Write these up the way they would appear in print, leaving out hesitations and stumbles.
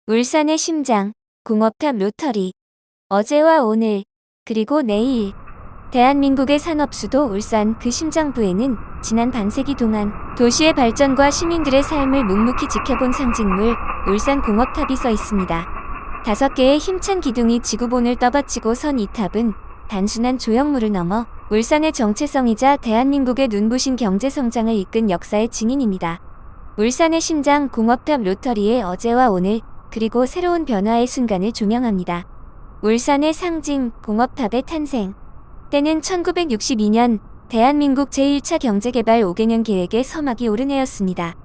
울산의 심장, 공업탑 로터리. 어제와 오늘, 그리고 내일. 대한민국의 산업수도 울산 그 심장부에는 지난 반세기 동안 도시의 발전과 시민들의 삶을 묵묵히 지켜본 상징물, 울산 공업탑이 서 있습니다. 5개의 힘찬 기둥이 지구본을 떠받치고 선 이 탑은 단순한 조형물을 넘어 울산의 정체성이자 대한민국의 눈부신 경제성장을 이끈 역사의 증인입니다. 울산의 심장 공업탑 로터리의 어제와 오늘, 그리고 새로운 변화의 순간을 조명합니다. 울산의 상징, 공업탑의 탄생. 때는 1962년 대한민국 제1차 경제개발 5개년 계획의 서막이 오른 해였습니다.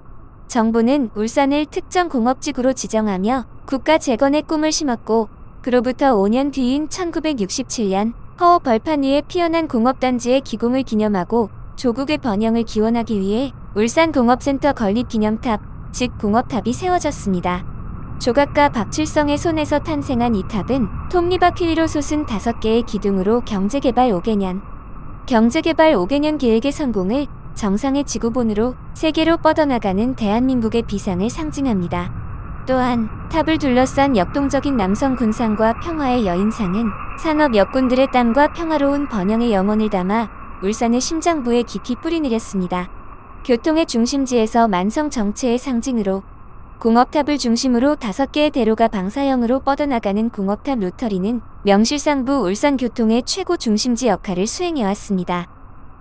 정부는 울산을 특정 공업지구로 지정하며 국가 재건의 꿈을 심었고, 그로부터 5년 뒤인 1967년 허허 벌판 위에 피어난 공업단지의 기공을 기념하고 조국의 번영을 기원하기 위해 울산공업센터 건립기념탑, 즉 공업탑이 세워졌습니다. 조각가 박칠성의 손에서 탄생한 이 탑은 톱니바퀴로 솟은 5개의 기둥으로 경제개발 5개년 계획의 성공을 정상의 지구본으로 세계로 뻗어나가는 대한민국의 비상을 상징합니다. 또한 탑을 둘러싼 역동적인 남성 군상과 평화의 여인상은 산업 역군들의 땀과 평화로운 번영의 영혼을 담아 울산의 심장부에 깊이 뿌리내렸습니다. 교통의 중심지에서 만성 정체의 상징으로 공업탑을 중심으로 5개의 대로가 방사형으로 뻗어나가는 공업탑 로터리는 명실상부 울산 교통의 최고 중심지 역할을 수행해왔습니다.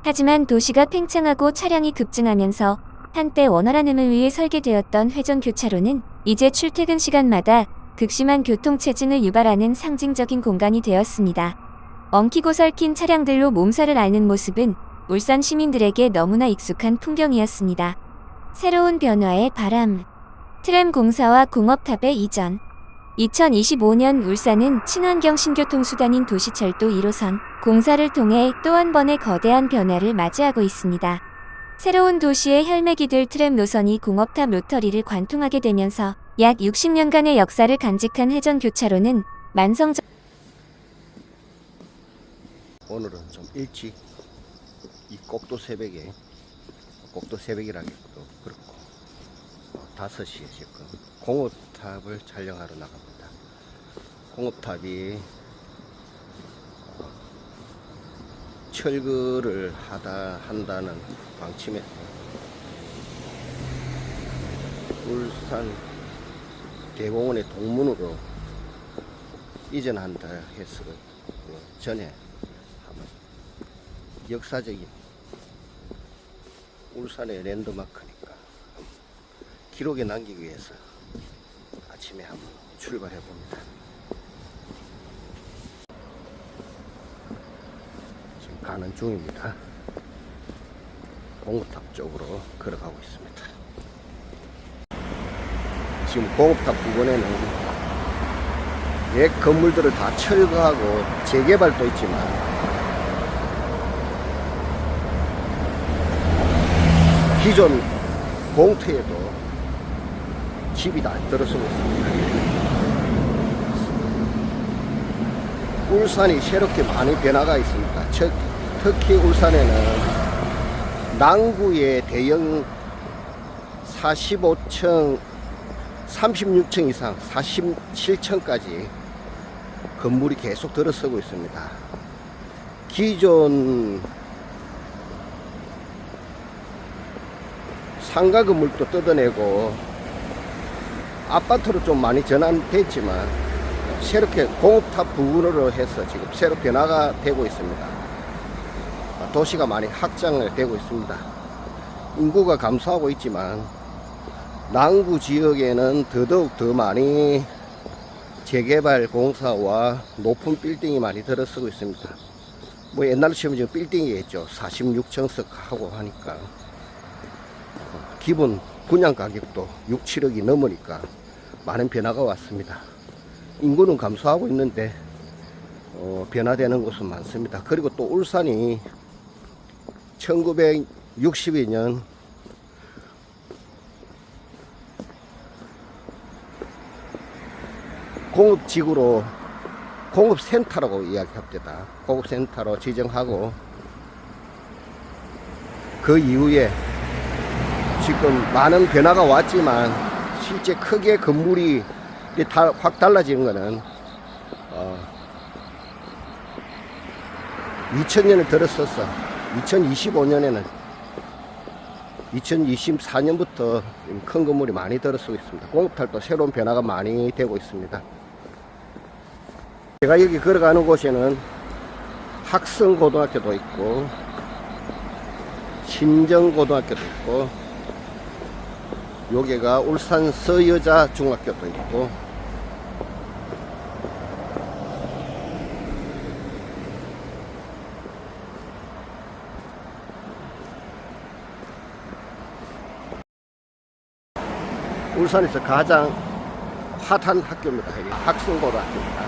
하지만 도시가 팽창하고 차량이 급증하면서 한때 원활함을 위해 설계되었던 회전교차로는 이제 출퇴근 시간마다 극심한 교통체증을 유발하는 상징적인 공간이 되었습니다. 엉키고 설킨 차량들로 몸살을 앓는 모습은 울산 시민들에게 너무나 익숙한 풍경이었습니다. 새로운 변화의 바람. 트램 공사와 공업탑의 이전. 2025년 울산은 친환경 신교통수단인 도시철도 1호선 공사를 통해 또 한 번의 거대한 변화를 맞이하고 있습니다. 새로운 도시의 혈맥이 될 트램 노선이 공업탑 로터리를 관통하게 되면서 약 60년간의 역사를 간직한 회전교차로는 만성적. 오늘은 좀 일찍 이 꼭도 새벽이라기도 그렇고 5시에 지금 공업탑을 촬영하러 나갑니다. 공업탑이 철거를 한다는 방침에서 울산 대공원의 동문으로 이전한다 해서 전에 한번 역사적인 울산의 랜드마크니까 기록에 남기기 위해서 아침에 한번 출발해 봅니다. 지금 가는 중입니다. 공업탑 쪽으로 걸어가고 있습니다. 지금 공업탑 부근에는 옛 건물들을 다 철거하고 재개발도 있지만 기존 공터에도 집이 다 들어서고 있습니다. 울산이 새롭게 많이 변화가 있습니다. 특히 울산에는 남구의 대형 45층, 36층 이상 47층까지 건물이 계속 들어서고 있습니다. 기존 상가 건물도 뜯어내고 아파트로 좀 많이 전환됐지만 새롭게 공업탑 부근으로 해서 지금 새로 변화가 되고 있습니다. 도시가 많이 확장을 되고 있습니다. 인구가 감소하고 있지만 남구 지역에는 더더욱 더 많이 재개발 공사와 높은 빌딩이 많이 들어서고 있습니다. 뭐 옛날로 치면 지금 빌딩이겠죠. 46층석 하고 하니까 기본 분양 가격도 6, 7억이 넘으니까 많은 변화가 왔습니다. 인구는 감소하고 있는데 변화되는 곳은 많습니다. 그리고 또 울산이 1962년 공업지구로 공업센터라고 이야기합니다. 공업센터로 지정하고 그 이후에 지금 많은 변화가 왔지만 실제 크게 건물이 확 달라지는 거는 2000년을 들었었어. 2025년에는 2024년부터 큰 건물이 많이 들어서고 있습니다. 공업탈도 새로운 변화가 많이 되고 있습니다. 제가 여기 걸어가는 곳에는 학성고등학교도 있고 신정고등학교도 있고 여기가 울산 서여자중학교도 있고 울산에서 가장 핫한 학교입니다. 여기 학성고등학교입니다.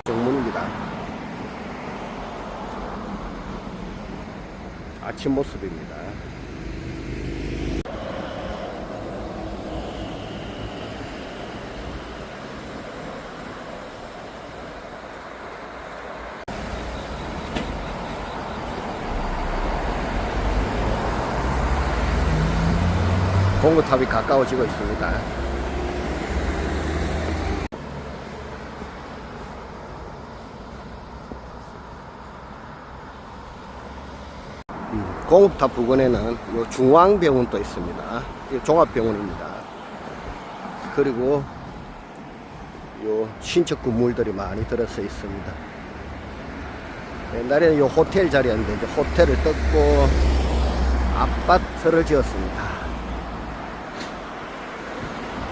정문입니다. 아침 모습입니다. 공구탑이 가까워지고 있습니다. 공업탑 부근에는 요 중앙병원도 있습니다. 이 종합병원입니다. 그리고 요 신축 건물들이 많이 들어서 있습니다. 옛날에는 요 호텔 자리였는데 이제 호텔을 뜯고 아파트를 지었습니다.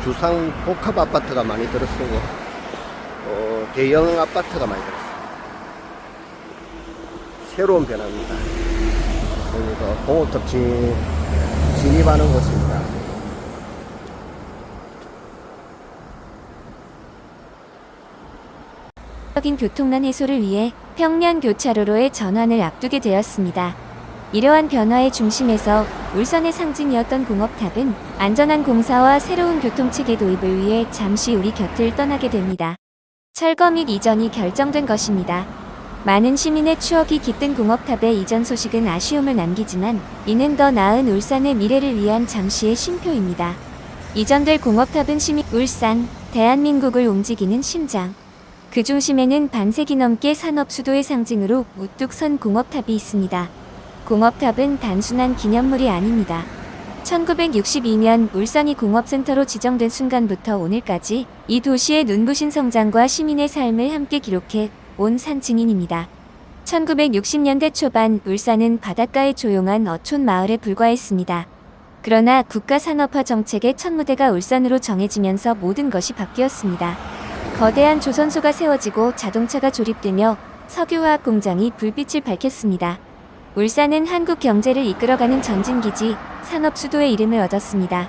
주상 복합 아파트가 많이 들어서고 대형 아파트가 많이 들었어요. 새로운 변화입니다. 여기서 공업탑 진입하는 곳입니다. 적인 교통난 해소를 위해 평년 교차로로의 전환을 앞두게 되었습니다. 이러한 변화의 중심에서 울산의 상징이었던 공업탑은 안전한 공사와 새로운 교통체계 도입을 위해 잠시 우리 곁을 떠나게 됩니다. 철거 및 이전이 결정된 것입니다. 많은 시민의 추억이 깃든 공업탑의 이전 소식은 아쉬움을 남기지만 이는 더 나은 울산의 미래를 위한 잠시의 쉼표입니다. 이전될 공업탑은 울산, 대한민국을 움직이는 심장. 그 중심에는 반세기 넘게 산업 수도의 상징으로 우뚝 선 공업탑이 있습니다. 공업탑은 단순한 기념물이 아닙니다. 1962년 울산이 공업센터로 지정된 순간부터 오늘까지 이 도시의 눈부신 성장과 시민의 삶을 함께 기록해 온 산 증인입니다. 1960년대 초반 울산은 바닷가의 조용한 어촌 마을에 불과했습니다. 그러나 국가 산업화 정책의 첫 무대가 울산으로 정해지면서 모든 것이 바뀌었습니다. 거대한 조선소가 세워지고 자동차가 조립되며 석유화학 공장이 불빛을 밝혔습니다. 울산은 한국 경제를 이끌어가는 전진기지, 산업수도의 이름을 얻었습니다.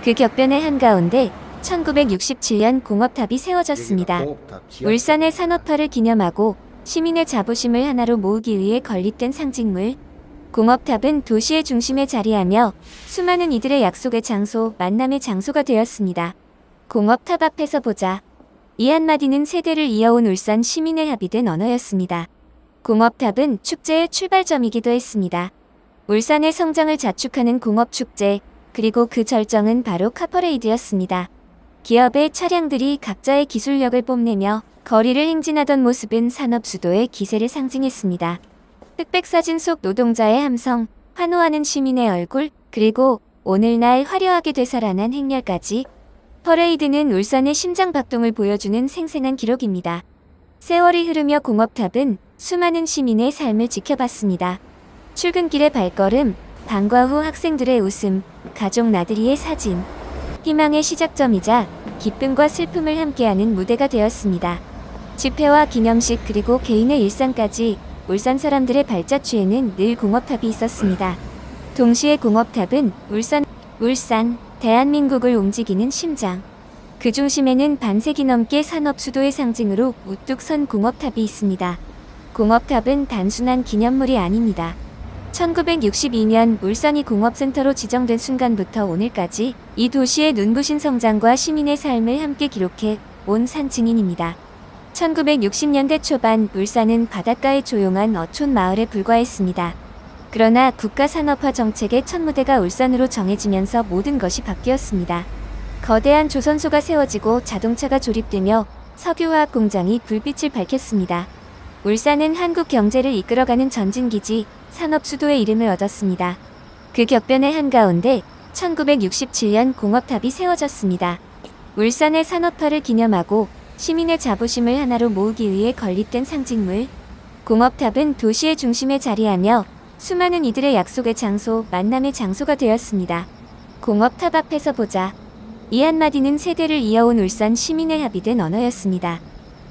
그 격변의 한가운데 1967년 공업탑이 세워졌습니다. 울산의 산업화를 기념하고 시민의 자부심을 하나로 모으기 위해 건립된 상징물. 공업탑은 도시의 중심에 자리하며 수많은 이들의 약속의 장소, 만남의 장소가 되었습니다. 공업탑 앞에서 보자. 이 한마디는 세대를 이어온 울산 시민의 합의된 언어였습니다. 공업탑은 축제의 출발점이기도 했습니다. 울산의 성장을 자축하는 공업축제, 그리고 그 절정은 바로 카퍼레이드였습니다. 기업의 차량들이 각자의 기술력을 뽐내며 거리를 행진하던 모습은 산업수도의 기세를 상징했습니다. 흑백사진 속 노동자의 함성, 환호하는 시민의 얼굴, 그리고 오늘날 화려하게 되살아난 행렬까지. 퍼레이드는 울산의 심장박동을 보여주는 생생한 기록입니다. 세월이 흐르며 공업탑은 수많은 시민의 삶을 지켜봤습니다. 출근길의 발걸음, 방과 후 학생들의 웃음, 가족 나들이의 사진. 희망의 시작점이자 기쁨과 슬픔을 함께하는 무대가 되었습니다. 집회와 기념식 그리고 개인의 일상까지 울산 사람들의 발자취에는 늘 공업탑이 있었습니다. 동시에 공업탑은 울산, 대한민국을 움직이는 심장. 그 중심에는 반세기 넘게 산업 수도의 상징으로 우뚝 선 공업탑이 있습니다. 공업탑은 단순한 기념물이 아닙니다. 1962년 울산이 공업센터로 지정된 순간부터 오늘까지 이 도시의 눈부신 성장과 시민의 삶을 함께 기록해 온 산 증인입니다. 1960년대 초반 울산은 바닷가의 조용한 어촌 마을에 불과했습니다. 그러나 국가산업화 정책의 첫 무대가 울산으로 정해지면서 모든 것이 바뀌었습니다. 거대한 조선소가 세워지고 자동차가 조립되며 석유화학 공장이 불빛을 밝혔습니다. 울산은 한국 경제를 이끌어가는 전진기지, 산업수도의 이름을 얻었습니다. 그 격변의 한가운데 1967년 공업탑이 세워졌습니다. 울산의 산업화를 기념하고 시민의 자부심을 하나로 모으기 위해 건립된 상징물. 공업탑은 도시의 중심에 자리하며 수많은 이들의 약속의 장소, 만남의 장소가 되었습니다. 공업탑 앞에서 보자. 이 한마디는 세대를 이어온 울산 시민의 합의된 언어였습니다.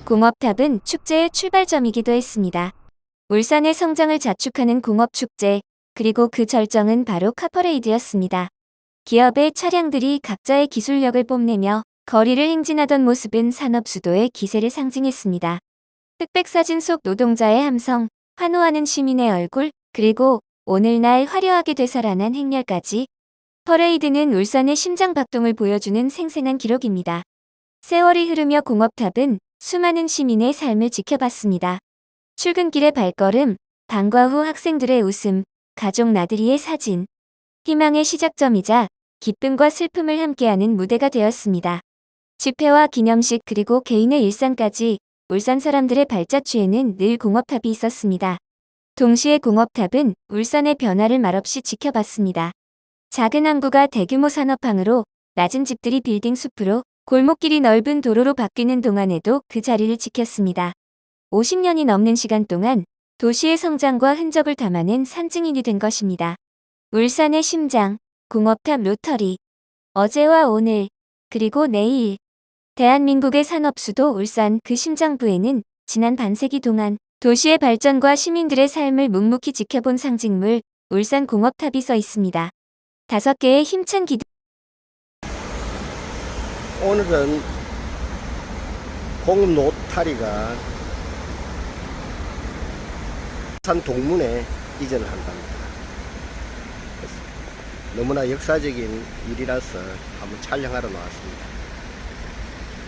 공업탑은 축제의 출발점이기도 했습니다. 울산의 성장을 자축하는 공업축제, 그리고 그 절정은 바로 카퍼레이드였습니다. 기업의 차량들이 각자의 기술력을 뽐내며 거리를 행진하던 모습은 산업수도의 기세를 상징했습니다. 흑백사진 속 노동자의 함성, 환호하는 시민의 얼굴, 그리고 오늘날 화려하게 되살아난 행렬까지. 퍼레이드는 울산의 심장박동을 보여주는 생생한 기록입니다. 세월이 흐르며 공업탑은 수많은 시민의 삶을 지켜봤습니다. 출근길의 발걸음, 방과 후 학생들의 웃음, 가족 나들이의 사진. 희망의 시작점이자 기쁨과 슬픔을 함께하는 무대가 되었습니다. 집회와 기념식 그리고 개인의 일상까지 울산 사람들의 발자취에는 늘 공업탑이 있었습니다. 동시에 공업탑은 울산의 변화를 말없이 지켜봤습니다. 작은 항구가 대규모 산업항으로, 낮은 집들이 빌딩 숲으로, 골목길이 넓은 도로로 바뀌는 동안에도 그 자리를 지켰습니다. 50년이 넘는 시간 동안 도시의 성장과 흔적을 담아낸 상징인이 된 것입니다. 울산의 심장, 공업탑 로터리. 어제와 오늘, 그리고 내일. 대한민국의 산업수도 울산 그 심장부에는 지난 반세기 동안 도시의 발전과 시민들의 삶을 묵묵히 지켜본 상징물, 울산 공업탑이 서 있습니다. 5개의 힘찬 기둥. 오늘은 공업 로타리가 울산 동문에 이전을 한답니다. 너무나 역사적인 일이라서 한번 촬영하러 나왔습니다.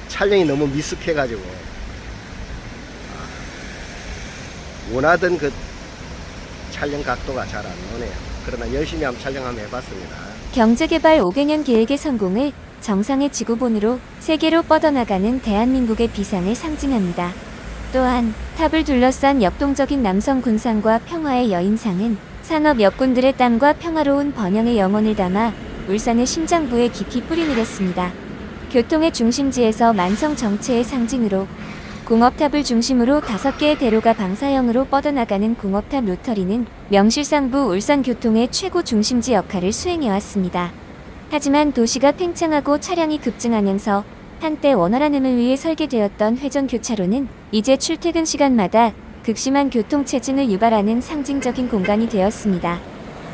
촬영이 너무 미숙해가지고 원하던 그 촬영 각도가 잘 안 나오네요. 그러나 열심히 한번 촬영 한번 해봤습니다. 경제개발 5개년 계획의 성공을 정상의 지구본으로 세계로 뻗어나가는 대한민국의 비상을 상징합니다. 또한 탑을 둘러싼 역동적인 남성 군상과 평화의 여인상은 산업 역군들의 땀과 평화로운 번영의 영혼을 담아 울산의 심장부에 깊이 뿌리내렸습니다. 교통의 중심지에서 만성 정체의 상징으로 공업탑을 중심으로 5개의 대로가 방사형으로 뻗어나가는 공업탑 로터리는 명실상부 울산 교통의 최고 중심지 역할을 수행해왔습니다. 하지만 도시가 팽창하고 차량이 급증하면서 한때 원활함을 위해 설계되었던 회전교차로는 이제 출퇴근 시간마다 극심한 교통체증을 유발하는 상징적인 공간이 되었습니다.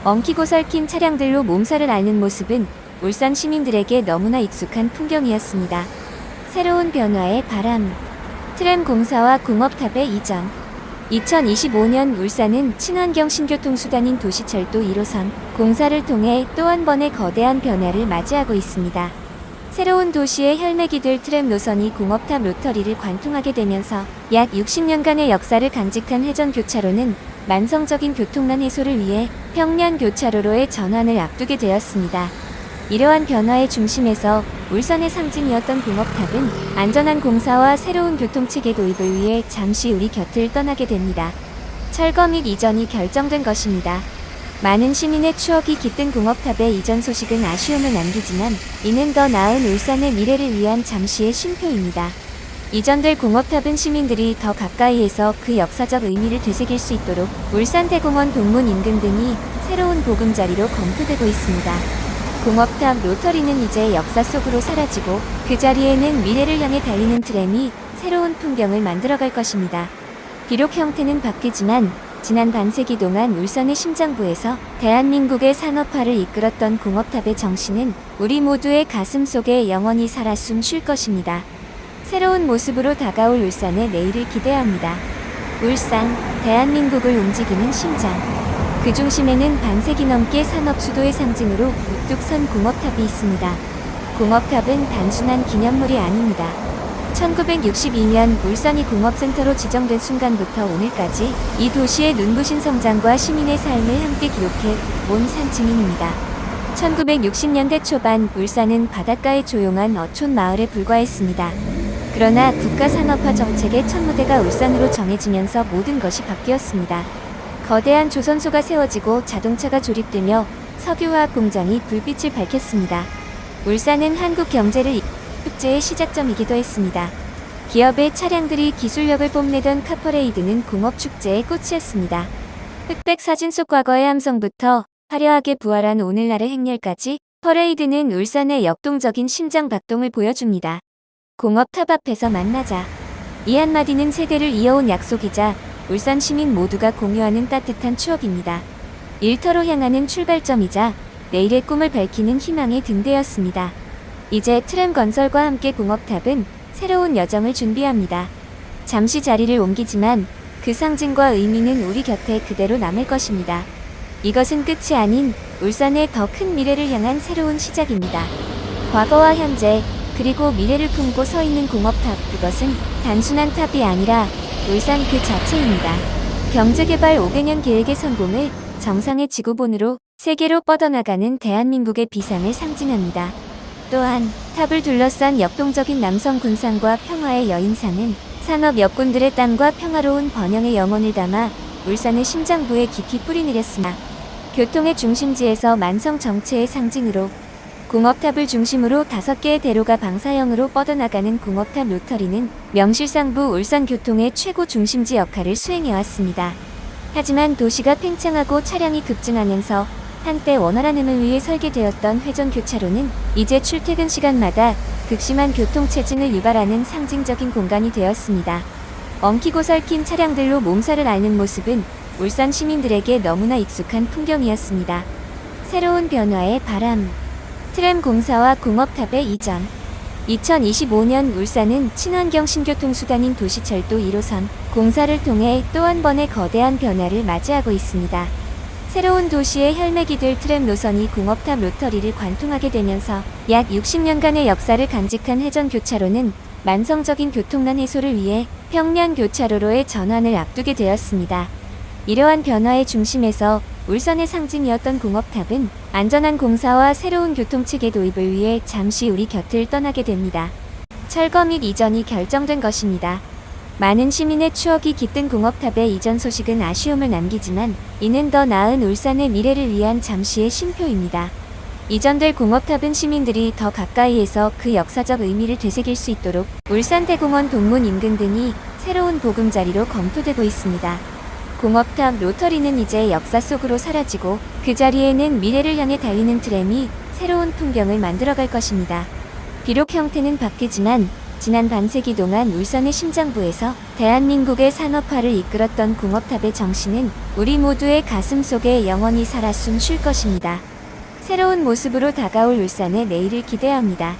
엉키고 설킨 차량들로 몸살을 앓는 모습은 울산 시민들에게 너무나 익숙한 풍경이었습니다. 새로운 변화의 바람. 트램 공사와 공업탑의 이전. 2025년 울산은 친환경 신교통수단인 도시철도 1호선 공사를 통해 또 한 번의 거대한 변화를 맞이하고 있습니다. 새로운 도시의 혈맥이 될 트램 노선이 공업탑 로터리를 관통하게 되면서 약 60년간의 역사를 간직한 회전교차로는 만성적인 교통난 해소를 위해 평면교차로로의 전환을 앞두게 되었습니다. 이러한 변화의 중심에서 울산의 상징이었던 공업탑은 안전한 공사와 새로운 교통체계 도입을 위해 잠시 우리 곁을 떠나게 됩니다. 철거 및 이전이 결정된 것입니다. 많은 시민의 추억이 깃든 공업탑의 이전 소식은 아쉬움을 남기지만 이는 더 나은 울산의 미래를 위한 잠시의 쉼표입니다. 이전될 공업탑은 시민들이 더 가까이에서 그 역사적 의미를 되새길 수 있도록 울산대공원 동문 인근 등이 새로운 보금자리로 검토되고 있습니다. 공업탑 로터리는 이제 역사 속으로 사라지고 그 자리에는 미래를 향해 달리는 트램이 새로운 풍경을 만들어갈 것입니다. 비록 형태는 바뀌지만 지난 반세기 동안 울산의 심장부에서 대한민국의 산업화를 이끌었던 공업탑의 정신은 우리 모두의 가슴 속에 영원히 살아 숨 쉴 것입니다. 새로운 모습으로 다가올 울산의 내일을 기대합니다. 울산, 대한민국을 움직이는 심장. 그 중심에는 반세기 넘게 산업 수도의 상징으로 우뚝 선 공업탑이 있습니다. 공업탑은 단순한 기념물이 아닙니다. 1962년 울산이 공업센터로 지정된 순간부터 오늘까지 이 도시의 눈부신 성장과 시민의 삶을 함께 기록해 온 산증인입니다. 1960년대 초반 울산은 바닷가의 조용한 어촌 마을에 불과했습니다. 그러나 국가산업화 정책의 첫 무대가 울산으로 정해지면서 모든 것이 바뀌었습니다. 거대한 조선소가 세워지고 자동차가 조립되며 석유화학 공장이 불빛을 밝혔습니다. 울산은 한국 경제를 축제의 시작점이기도 했습니다. 기업의 차량들이 기술력을 뽐내던 카퍼레이드는 공업축제의 꽃이었습니다. 흑백 사진 속 과거의 함성부터 화려하게 부활한 오늘날의 행렬까지 퍼레이드는 울산의 역동적인 심장 박동을 보여줍니다. 공업탑 앞에서 만나자. 이 한마디는 세대를 이어온 약속이자 울산 시민 모두가 공유하는 따뜻한 추억입니다. 일터로 향하는 출발점이자 내일의 꿈을 밝히는 희망의 등대였습니다. 이제 트램 건설과 함께 공업탑은 새로운 여정을 준비합니다. 잠시 자리를 옮기지만 그 상징과 의미는 우리 곁에 그대로 남을 것입니다. 이것은 끝이 아닌 울산의 더 큰 미래를 향한 새로운 시작입니다. 과거와 현재 그리고 미래를 품고 서 있는 공업탑, 그것은 단순한 탑이 아니라 울산 그 자체입니다. 경제개발 5개년 계획의 성공을 정상의 지구본으로 세계로 뻗어나가는 대한민국의 비상을 상징합니다. 또한 탑을 둘러싼 역동적인 남성 군상과 평화의 여인상은 산업 역군들의 땀과 평화로운 번영의 영혼을 담아 울산의 심장부에 깊이 뿌리내렸습니다. 교통의 중심지에서 만성 정체의 상징으로 공업탑을 중심으로 5개의 대로가 방사형으로 뻗어나가는 공업탑 로터리는 명실상부 울산 교통의 최고 중심지 역할을 수행해왔습니다. 하지만 도시가 팽창하고 차량이 급증하면서 한때 원활함을 위해 설계되었던 회전교차로는 이제 출퇴근 시간마다 극심한 교통체증을 유발하는 상징적인 공간이 되었습니다. 엉키고 설킨 차량들로 몸살을 앓는 모습은 울산 시민들에게 너무나 익숙한 풍경이었습니다. 새로운 변화의 바람. 트램 공사와 공업탑의 이전. 2025년 울산은 친환경 신교통수단인 도시철도 1호선 공사를 통해 또 한 번의 거대한 변화를 맞이하고 있습니다. 새로운 도시의 혈맥이 될 트램 노선이 공업탑 로터리를 관통하게 되면서 약 60년간의 역사를 간직한 회전교차로는 만성적인 교통난 해소를 위해 평면교차로로의 전환을 앞두게 되었습니다. 이러한 변화의 중심에서 울산의 상징이었던 공업탑은 안전한 공사와 새로운 교통체계 도입을 위해 잠시 우리 곁을 떠나게 됩니다. 철거 및 이전이 결정된 것입니다. 많은 시민의 추억이 깃든 공업탑의 이전 소식은 아쉬움을 남기지만 이는 더 나은 울산의 미래를 위한 잠시의 쉼표입니다. 이전될 공업탑은 시민들이 더 가까이에서 그 역사적 의미를 되새길 수 있도록 울산대공원 동문 인근 등이 새로운 보금자리로 검토되고 있습니다. 공업탑 로터리는 이제 역사 속으로 사라지고 그 자리에는 미래를 향해 달리는 트램이 새로운 풍경을 만들어갈 것입니다. 비록 형태는 바뀌지만 지난 반세기 동안 울산의 심장부에서 대한민국의 산업화를 이끌었던 공업탑의 정신은 우리 모두의 가슴 속에 영원히 살아 숨 쉴 것입니다. 새로운 모습으로 다가올 울산의 내일을 기대합니다.